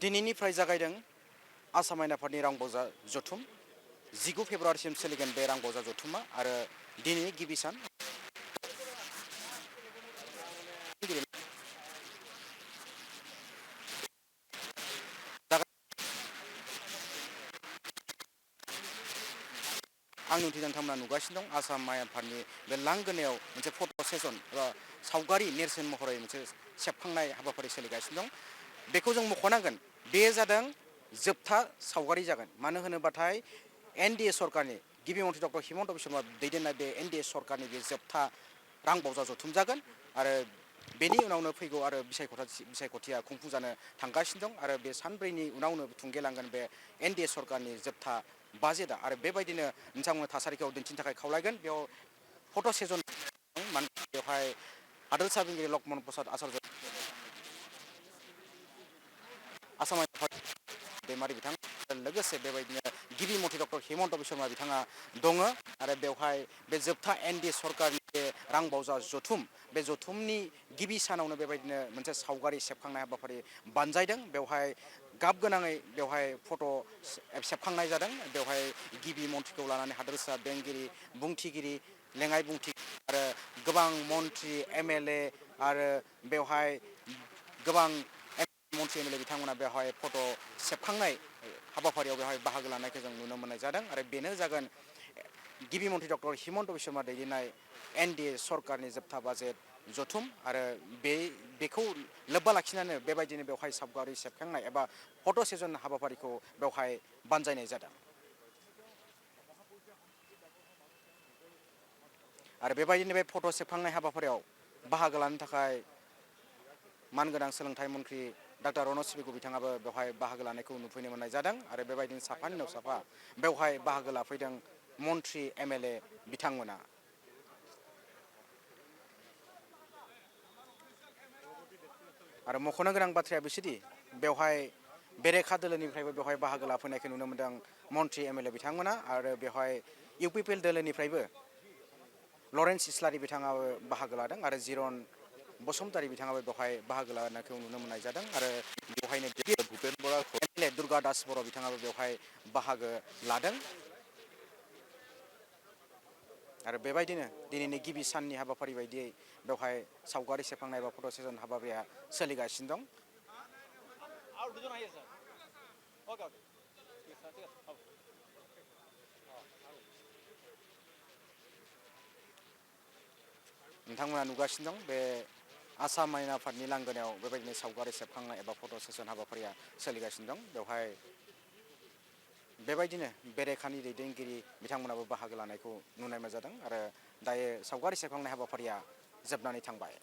दिनैनिफ्राय जागायदों आसाम आयेन आफादनि रां बजा जथुम 19 फेब्रुवारिसिम सोलिगोन बे रां बजा जथुमा आरो दिनैनि गिबि सान आंनि उनथिं नोंथांमोना नुगासिनो दं आसाम आयेन आफादनि बे लांगोनायाव मोनसे फट' सेसन एबा सावगारि नेरसोन महरै मोनसे सेबखांनाय हाबाफारि सोलिगासिनो दं बेखौ जों मख'नांगोन बे जादों जोबथा सावगारि जागोन मानो होनोबाथाय एनडिए सरकारनि गिबि मन्थ्रि डक्टर हिमन्त बिश्व शर्मा दैदेननाय बे एनडिए सरकारनि बे जोबथा रां बावजा जथुम जागोन आरो बेनि उनावनो फैगौ आरो बिसायख'थिया खुंफुंजानो थांगासिनो दं आरो बे सानब्रैनि उनावनो थुंगेलांगोन बे एनडिए सरकारनि जोबथा बाजेटआ आरो बेबायदिनो नोंथांमोन थासारिखौ दिन्थिनो थाखाय खावलायगोन बेयाव फट' सेसन बेवहाय हादोरसा बेंगिरि लक्ष्मन प्रसाद आचार्य आसाम दैमारि बिथां लोगोसे बेबायदिनो गिबि मन्थ्रि डक्टर हिमन्त बिश्व शर्मा बिथाङा दङ आरो बेवहाय बे जोबथा एनडिए सरकारनि बे रां बावजा जथुम बे जथुमनि गिबि सानावनो बेबायदिनो मोनसे सावगारि सेबखांनाय हाबाफारि बानजायदों बेवहाय गाब गोनाङै बेवहाय फट' सेबखांनाय जादों बेवहाय गिबि मन्थ्रिखौ लानानै हादोरसा बेंगिरि बुंथिगिरि लेङाइ बुंथिगिरि आरो गोबां मन्थ्रि एमएलए आरो बेवहाय गोबां मन्थ्रि एमएलए बिथांमोना बेवहाय फट' सेबखांनाय हाबाफारियाव बेवहाय बाहागो लानायखौ जों नुनो मोननाय जादों आरो बेनो जागोन गिबि मन्थ्रि डक्टर हिमन्त बिश्व शर्मा दैदेननाय एनडिए सरकारनि जोबथा बाजेट जथुम आरो बेखौ लोब्बा लाखिनानै बेबायदिनो बेवहाय सावगारि सेबखांनाय एबा फट' सेसन हाबाफारिखौ बेवहाय बानजायनाय जादों आरो बेबायदिनो बे फट' सेबखांनाय हाबाफारियाव बाहागो लानो थाखाय मानगोनां सोलोंथाइ मन्थ्रि डाक्टर रनज पेगु बिथाङाबो बेवहाय बाहागो लानायखौ नुफैनो मोननाय जादों आरो बेबायदिनो साफानि उनाव साफा बेवहाय बाहागो लाफैदों मन्थ्रि एमएलए बिथांमोना आरो मख'नो गोनां बाथ्राया बिसोदि बेवहाय बेरेखा दोलोनिफ्रायबो बेवहाय बाहागो लाफैनायखौ नुनो मोनदों मन्थ्रि एमएलए बिथांमोना आरो बेवहाय इउपिपिएल दोलोनिफ्रायबो लरेन्स इस्लारि बिथाङाबो बाहागो लादों आरो जिरन बसुमतारी बिथाङाबो बेवहाय बाहागो लानायखौ नुनो मोननाय जादों आरो बेवहायनो भुपेन बर एमएलए दुर्गा दास बर' बिथाङाबो बेवहाय बाहागो लादों आरो बेबायदिनो दिनैनि गिबि साननि हाबाफारि बायदियै बेवहाय सावगारि सेबखांनाय एबा फट' सेसन हाबाफारिया सोलिगासिनो दं नोंथांमोना नुगासिनो दं बे आसाम आयेन आफादनि लांगोनायाव बेबायदिनो सावगारि सेबखांनाय एबा फट' सेसन हाबाफारिया सोलिगासिनो दं बेवहाय बेबायदिनो बेरेखानि दैदेनगिरि बिथांमोनाबो बाहागो लानायखौ नुनाय जादों आरो दायो सावगारि सेबखांनाय हाबाफारिया जोबनानै थांबाय